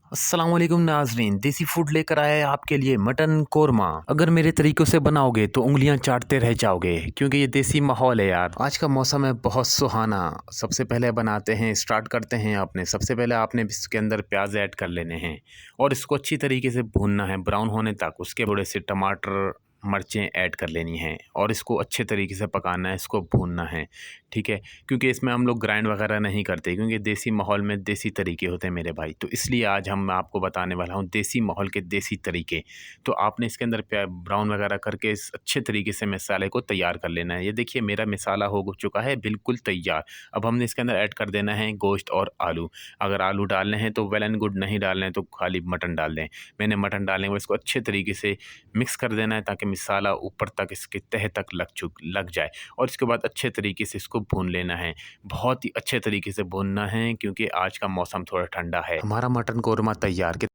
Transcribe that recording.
अस्सलाम वालेकुम नाजरीन, देसी फूड लेकर आया है आपके लिए मटन कोरमा। अगर मेरे तरीक़ों से बनाओगे तो उंगलियां चाटते रह जाओगे, क्योंकि ये देसी माहौल है यार। आज का मौसम है बहुत सुहाना। सबसे पहले बनाते हैं, स्टार्ट करते हैं। आपने सबसे पहले आपने इसके अंदर प्याज ऐड कर लेने हैं और इसको अच्छी तरीके से भूनना है ब्राउन होने तक। उसके थोड़े से टमाटर मिर्चें ऐड कर लेनी हैं और इसको अच्छे तरीके से पकाना है, इसको भूनना है, ठीक है। क्योंकि इसमें हम लोग ग्राइंड वगैरह नहीं करते, क्योंकि देसी माहौल में देसी तरीके होते हैं मेरे भाई। तो इसलिए आज हम आपको बताने वाला हूँ देसी माहौल के देसी तरीके। तो आपने इसके अंदर ब्राउन वगैरह करके इस अच्छे तरीके से मसाले को तैयार कर लेना है। ये देखिए मेरा मसाला हो चुका है बिल्कुल तैयार। अब हमने इसके अंदर ऐड कर देना है गोश्त और आलू। अगर आलू डालने हैं तो वेल एंड गुड, नहीं डालने हैं तो खाली मटन डाल दें। मैंने मटन डालने को इसको अच्छे तरीके से मिक्स कर देना है ताकि मसाला ऊपर तक इसके तह तक लग जाए और इसके बाद अच्छे तरीके से इसको भून लेना है। बहुत ही अच्छे तरीके से भूनना है, क्योंकि आज का मौसम थोड़ा ठंडा है। हमारा मटन कोरमा तैयार।